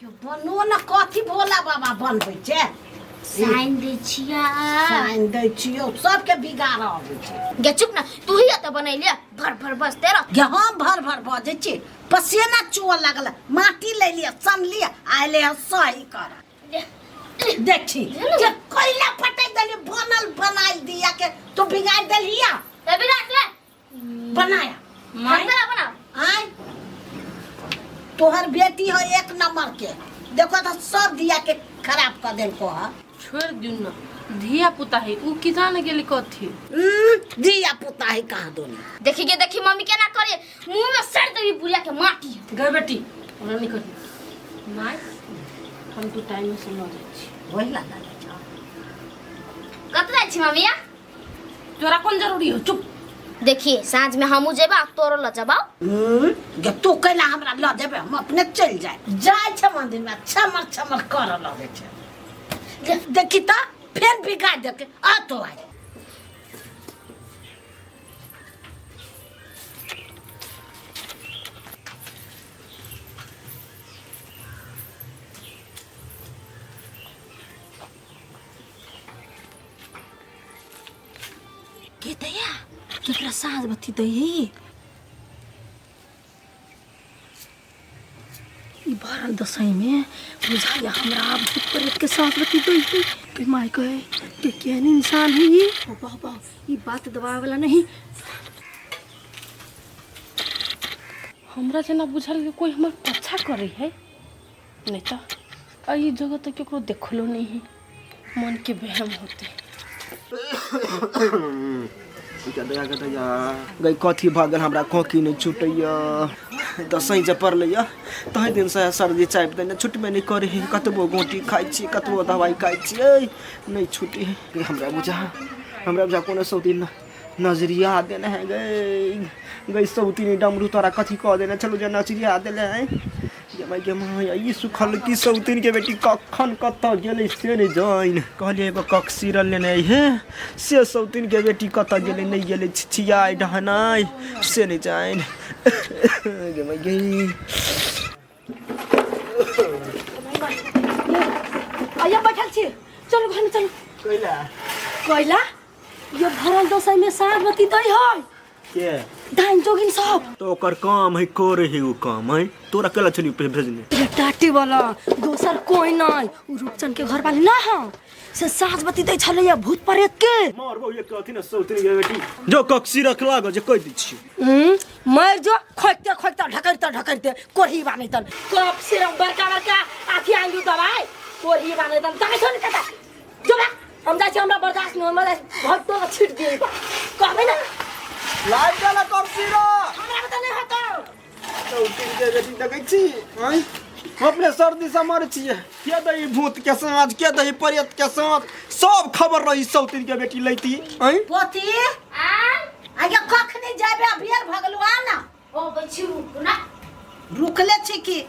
बनो न कथी भोला बाबा बनबै छै साइन दै छिया साइन दै छियो सबके बिगाड़ आबै छै गे चुप ना तू ही त बनैले भर भर बस तेरा गे हम भर भर बजै छी पसीना चुअ लागल माटी ले लिया सन लिया आइले सही कर देखी जे कोइला फटै देली बनल बनाई दिया के तू बिगाड़ देलिया ए बिगाड़ दे बनाया मैं बना आय तोहर बेटी हो एक नंबर के देखो तो सब दिया के खराब कर देल को है छोड़ दियो ना धिया पुता है उ की जाने गेली कथी दिया पुता है कहाँ दोनी देखी मम्मी केना करे मुंह में सर देवी बुढ़िया के माटी गे बेटी ओना नहीं करी माय हम तो टाइम से न जाई छी वही लगा ले कत जाई छी मम्मी तोरा कौन जरूरी हो चुप देखिए साँझ में हमू जेबा तोरो ल जबाओ गे तू कैला हमरा ल देबे हम अपने चल जाए छ मंदिर में छमर छमर कर लगे छै देखी त फिर बिगाड़ दे के आ तो आए के दया केकरा साँझ बत्ती दही ई बारह दसई में बुझाया हमरा अब प्रेत के साथ बत्ती दही कि माय कहे कि केहन इंसान है ये बाबा ई बात दबावे वाला नहीं हमरा जना बुझल कि कोई हमर पीछा करे है नहीं तो ई जगह तक केकरो देखलो नहीं है मन के वहम होते गई कथी भऽ गेल हमरा खोखी नहीं छुटैया दसई जे पड़लैया तही दिन से सर्दी चापि देने छुटबे नहीं करे है कतबो गोटी खाइ छी कतबो दवाई खाइ छी नहीं छुटी है हमरा बुझा कोनो सौतीन नजरिया देने है गई सौतीन डमरू तोरा कथी कह देने चलो जे नजरिया देले है गे माया ई सुखल की सौतीन के बेटी कखन कत गेलै से नहीं जाइन कहलिए एगो कक्सीरल लेने है से सौतीन के बेटी कत गेलै नहीं गेलै छिछियाई ढहनाई से नहीं जाइन गे माय गे आया बैठल छी चलो घर में चलो कोइला ये भरल दसई में साग बत्ती दई है के दाइन जोगिन सब तो ओकर काम है करे है वो काम है तोरा केला चली पे भेजने ये टाटी वाला दोसर कोई नहीं उ रूपचंद के घर वाली ना है से साग बत्ती दई छलैया भूत प्रेत के मारबो ये कथी न सौतीन के बेटी जो कक्सी रख लागो जे कह दै छी मर जो खोजते ढकरते कोरही बानै तन कप से बड़का आखी आंगू दबाई कोरही बानै तन ताके छोड़ कता जो बा हम जाय छी हमरा बर्दाश्त न हमरा भट तो छिट दिए कहबे ना लाइट वाला कक्सी रो हमरा बता नहीं हतो सौतीन के बेटी देखै छी हैं अपने सर्दी से मर छिए के दई भूत के साँझ के दई प्रेत के साँझ सब खबर रही सौतीन के बेटी लैती हैं पोती आगे कखनी जाबे अभियर भगलु आ ना ओ बच्ची ना रुकले छी की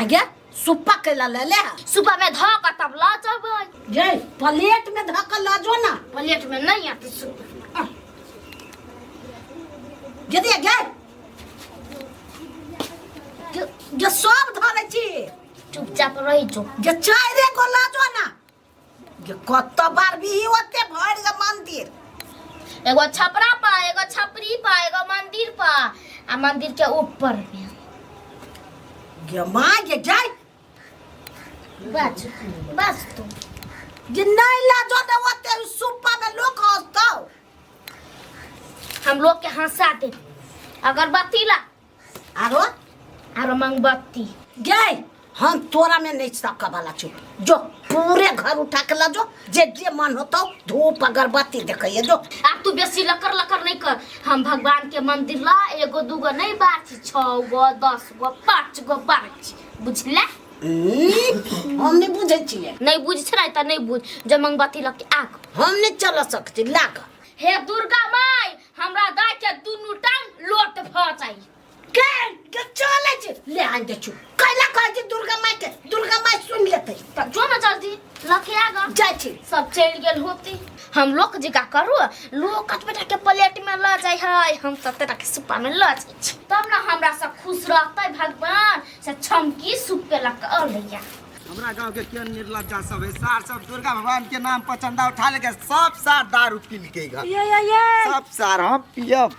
आगे सुप्पा केला ले ले सुबह में धो का तब ला जबै जय प्लेट में धक ला जो ना प्लेट में नहीं आती सुबह जदी गए जो सब धरे छी चुपचाप रही जो जे चाय रे को ला जो ना जे कत बार भी होते भर ग मंदिर एगो छपरा पा एगो छपरी पा एगो मंदिर पा आ मंदिर के ऊपर में गे मां गे जाय बस तू जे नहीं ला जो ना होते सुप्पा में लोग हंसतो हम लोग के हंसा दे अगरबत्ती ला आरो मोमबत्ती गए हम तोरा में नहीं सका वाला छु जो पूरे घर उठा के ला जो जे मन होतो धूप अगरबत्ती देखइए जो अब तू बेसी लकर नहीं कर हम भगवान के मंदिर ला एगो दूगो नहीं बात 6 गो 10 गो 5 गो बात बुझला हम नहीं बुझे छिए नहीं बुझ छै त नहीं बुझ जो मोमबत्ती लके आग हम नहीं चल सकते लाग हे दुर्गा माई हमरा दाय के दुनु टांग लोट भ जाई के चले छ ले आन दे छु कैला कह छी दुर्गा माई सुन लेते त जो ना जल्दी लके आग जाय छी सब चल गेल होती हम लोग जगह करू लोग कट बेटा के प्लेट में ल जाय है हम सब तेरा के सुपा में ल जाय छी तब ना हमरा सब खुश रहतै भगवान से छमकी सुप के लक अलिया हमरा गांव के केन निर्लज्जा सब है सार सब दुर्गा भगवान के नाम पर चंदा उठा लेके सब सार दारू पी के घर ये सब सार हम पियब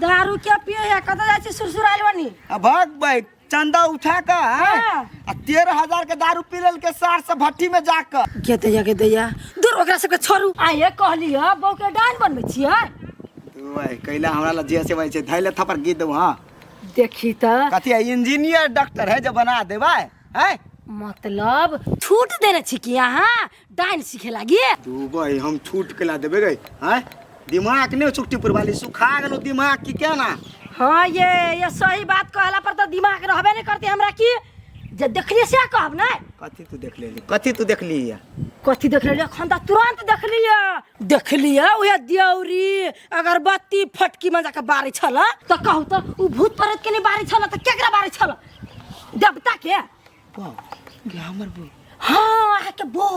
दारू के पिए है कत जाय छी सुरसुराइल बनी अब भग भाई चंदा उठा के हाँ। 13,000 के दारू पी लेल के सार से भट्टी में जाकर के दैया दूर ओकरा सबके छोड़ू आइए कहली है बौ के डाइन बनबै छियै तू भाई कैला हमरा ला जे से भाई छै धैले थपर गिर देबो हां देखी त कथि है इंजीनियर डॉक्टर है जो बना देबै हैं मतलब छूट देने छी कि यहाँ डाइन सीखे लागी तू भाई हम छूट के ला देबे गई हैं दिमाग ने चुकटीपुर वाली सुखा गेलो दिमाग की क्या ना हाँ ये सही बात कहला पर तो दिमाग रहबे नहीं करती हमरा की जे देखलिए से कहब ना कथि तू देख लेली कथि तू देख ली है कथी देख लेलिए खंदा तुरंत देख लिया उहे दियौरी अगरबत्ती फटकी में जाके बारी छल तो कहू तो उ भूत प्रेत के नहीं बारी छल तो केकरा बारी छल देवता के के हमर बो हाँ आके बो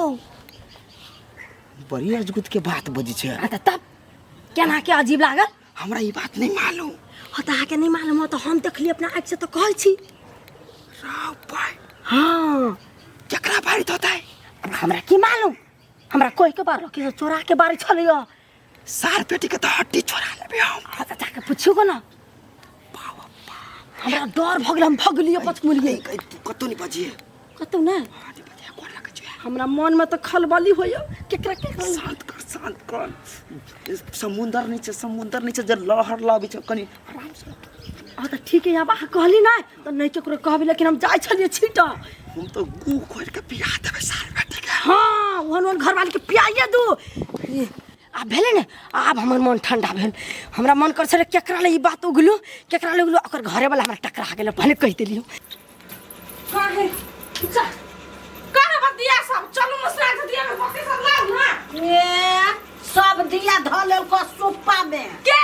बड़ी अजगुत के बात बजी छै तब केना के अजीब लागल हमरा ये बात नहीं मालूम होता के नहीं मालूम हो तो हम देखली अपना आँख से तो कहै छी राव भाई हाँ केकरा बारी होता है अब हमरा की मालूम हमरा कोई के बार के चोरा के बारी छलियो सार पेटी के तो हड्डी चोरा लेबे हम हाँ तो जाके पूछियो को ना हमरा डर भगल हम भगलियो पचमुलिए तू कतो नहीं बजिए कतौ ना हड्डी बजिए कोन लगे छै हमरा मन में तो खलबली होयो केकरा शांत कर समुंदर नीचे जे लहर लाबे छै कनी आराम से हाँ तो ठीक है अब कहली ना तो नहीं चोकरो कहबी लेकिन हम जाय छलिए छीटा हम तो गू खोल के पिया देबे सार बेटी के हाँ ओहन घर वाली के पियाइए दू आ भेले ने आब हमर मन ठंडा भेल हमरा मन कर छले केकरा ले ई बात उगलू केकरा ले उगलू ओकर घरे वाला हमरा टकरा गेल भने कहि देलियो काहे काहे बतिया सब चलू मसरा के दिया में बत्ती सब लाउ ना ए सब दिया धले को सुप्पा में के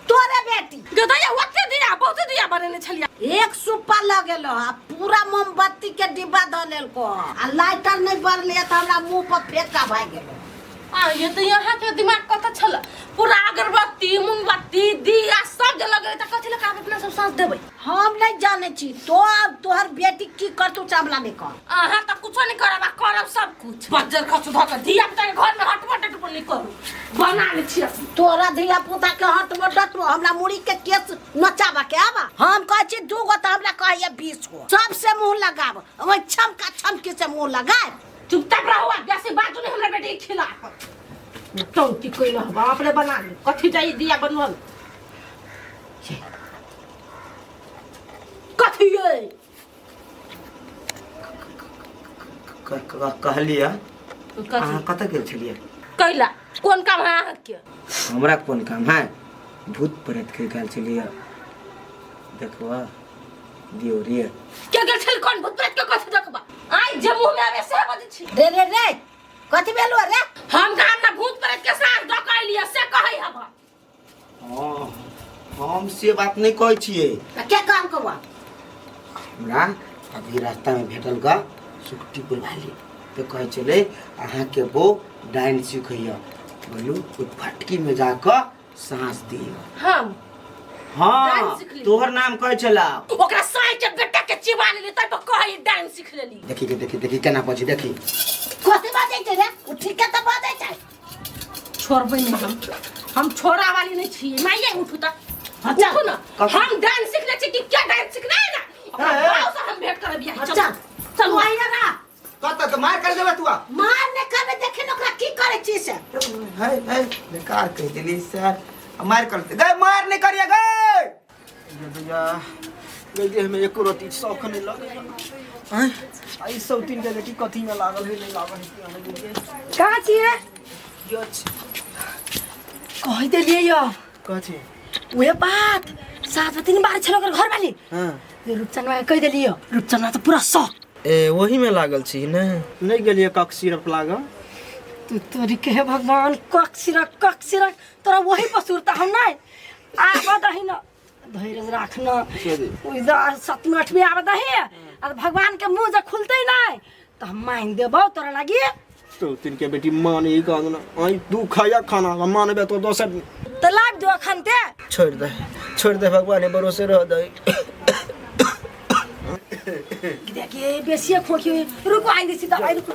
तोरे बेटी गदैया ओते दिया बहुत दिया बनेने छलिया एक सुप्पा लगेलो आ पूरा मोमबत्ती के डिब्बा धलेल को आ लाइटर नहीं बरले त हमरा मुंह पर फेंका भाग गेलो आ ये तो यहाँ के दिमाग कत छल पूरा अगरबत्ती मोमबत्ती दिया सब जे लगे त कथि लगा अपना सब साथ देबै हम नहीं जाने छी तो अब तोहर बेटी की करतू चावला नहीं कर अहाँ त कुछो नहीं करबा करब सब कुछ बज्जर खसु ध के दिया पुता के घर में हटबट टपन नहीं करू बना ले छी तोरा धिया पुता के हट बटत हमरा मुड़ी के केस नचाबा के आबा हम कह छी दू गो त हमरा कहैया 20 गो सबसे मुंह लगाब ओइ छमका छमकी से मुंह लगाए चुपचाप रहो जैसे बात नहीं हमरा बेटी खिला तो की कोई ना बाप रे बना ले कथि चाहिए दिया बनवल कथि ये कहलिया अहाँ कत गेल छलिए कैला कोन काम है अहाँ के हमरा कोन काम है भूत प्रेत के गेल छलिए देखबा दियोरी के गेल छल कोन भूत प्रेत के कथि देखबा आई जम्मू में आवे से बजे छी रे कथि भेलो रे हम गाम ना भूत प्रेत के साथ डकैलिया से कहै हब हां हम से बात नहीं कहै छिए क्या काम करवा हमरा अभी रास्ता में भेटल का सुकटीपुर वाली तो कहे चले अहाँ के वो डाइन सिखैया बोलू उस फटकी में जाकर सांस दियो हम हां तोहर नाम कहे चला ओकरा साई के बेटा के चिबा लेली तै तो कहै डाइन सीख लेली देखी केना बजी देखी कथि बाजै छै रे उ ठीक है त बाजै छै छोड़बै नहीं हम छोरा वाली नहीं छी माइए उठू त अच्छा उठू ना हम डांस सीखले छी कि क्या डांस सीखना है ना अपना बाप से हम भेंट कर बियाह अच्छा चल आइया ना कत तो मार कर देबा तू मार ने करबे देखे न ओकरा की करे छी से है बेकार कह दिली सर मार करते गए मार नहीं करिए गए भैया गई हमें एक रोटी शौक नहीं लगे हैं आई सब तीन के बेटी कथी में लागल है नहीं लागल है हमें बुझे कहां छिए यो कहि देलिए यो कथी वे बात साथ तीन बार छलो कर घर वाली हां रूपचंदवा कहि देलियो रूपचंदवा तो पूरा शौक ए वही में लागल छी ना नहीं गेलिए कक सिरप लागल तू तोरी के भगवान कक सिरक तोरा वही पसुरता हम नहीं आब दही न धैर्य राखना उधर 7 8 में आब दही और भगवान के मुंह जे खुलते नहीं तो हम मान देबो तोरा लागी सौतीन के बेटी माने ही का ना आई तू खाया खाना मानबे तो दोसर तो लाग दो खनते छोड़ दे भगवान ने भरोसे रह दे देखिए बेसी खोखी रुको आई दिसी दवाई रुको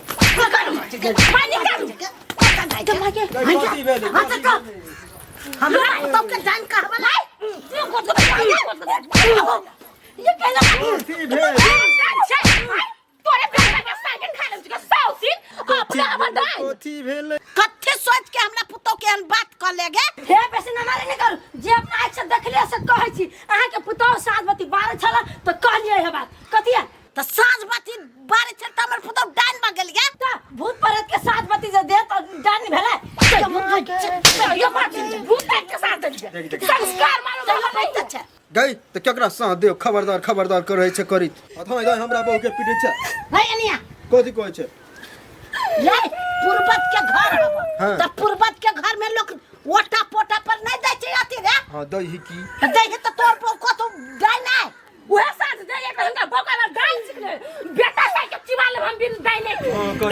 पानी का हमरा तब के जान का हवाला ये कहला तोरे बेटा के साइकिल खा ले सौतीन अपना बदाई कोथी भेल कथे सोच के हमरा पुतो के बात कर लेगे हे बेसी न मारे नहीं करू जे अपना आँख से देखले से कहै छी अहाँ के पुतो साजवती 12 छला तो कहलिए हे बात कथिया त साँझ बाती 12 छल त हमर पुतो डाइन में गेल गे त भूत प्रेत के साजवती जे दे त जान भेले ये बात भूत प्रेत के साथ दे संस्कार मानो चलो नहीं त छ गई तो केकरा साथ देव खबरदार कर रहे छे करित अथवा गई हमरा बहु के पीटे छे भाई अनिया कोथी कहै छे ले पूर्वत के घर हबो हाँ। त पूर्वत के घर में लोग ओटा पोटा पर नहीं दै छै अथी रे हां दही की दै है त तोर पर कतो डाइन है वह साथ दे एक हमरा भोका में डाइन सीखले बेटा से के चिवाले हम बिन डाइने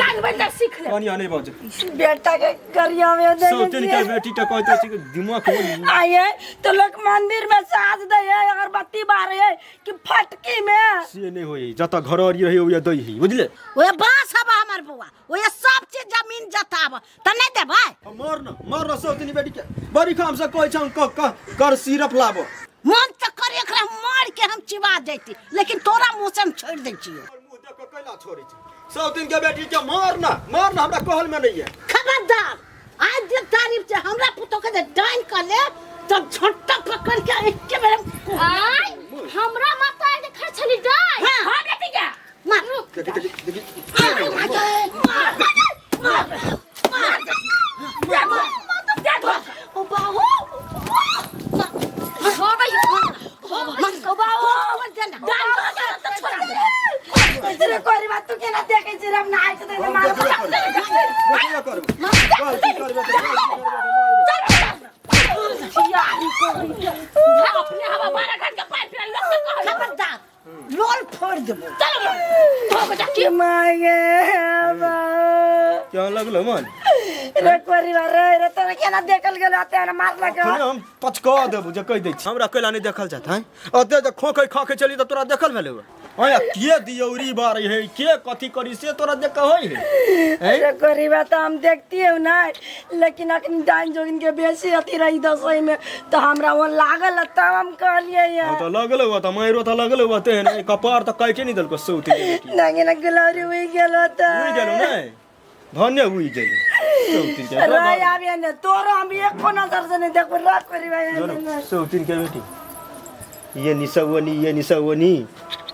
डाइन बंदा सीख ले कनिया नहीं बाजे बेटा के गरिया में दे सौतीन के बेटी त कहते छी दिमाग में आए तो लोग मंदिर में साज दे है अगरबत्ती बारे है कि फटकी में से नहीं होई जता घर और रही हो दही बुझले ओए बास हबा हमर बुआ ओए सब चीज जमीन जताब त नहीं दे भाई मार सौतीन बेटी के बड़ी काम से कहै छ कर सिरप लाबो मन त करे एकरा मार के हम चिबा देती लेकिन तोरा मुंह से हम छोड़ दै छियो मुंह देख के कैला छोड़ी छ सौतीन के बेटी के मारना हमरा कहल में नहीं है खबरदार आज जे तारीफ से हमरा पुतो के डाइन कर ले तो झट्टा पकड़ के एके बेर आई हमरा माता के खा छली डाई हां हम लेती क्या देखी ओ बाबू हो गई ओ बाबू तेरे कोरी बात तू के ना देखे छी हम ना आइ त मार अपने हवा मारा घाट के पाइप पे लग खबरदार लोल फोड़ देबो चलो के मांगे क्या लगलो मन रे कोरी रे तोरा के ना देखल गेल आते ना मार लगे हम पचका देबो जे कह दै छी हमरा कैला नहीं देखल जात है अते जे खोखे खाके चली त तोरा देखल भेले ओया के दियौरी बार है के कथी करी से तोरा देख होई है रे कोरी बात हम देखती है ना लेकिन अखन डाइन जोगिन के बेसी अथी रही दसई में तो हमरा वो लागल तब हम कहलिए ओ त लगलो त मैरो त लगलो तेन कपार त काटे नहीं दलको सौती के बेटी नगे ना गुलारी हुई गेलो त उई गेलो नै धन्य उई गेलो सौती के रे आबे ने तोरो हम एक को नजर से नहीं देखो रात कोरी भाई सौती के बेटी ये निसवनी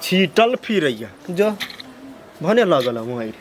छीटल फिरैया जो भने लगल मोहर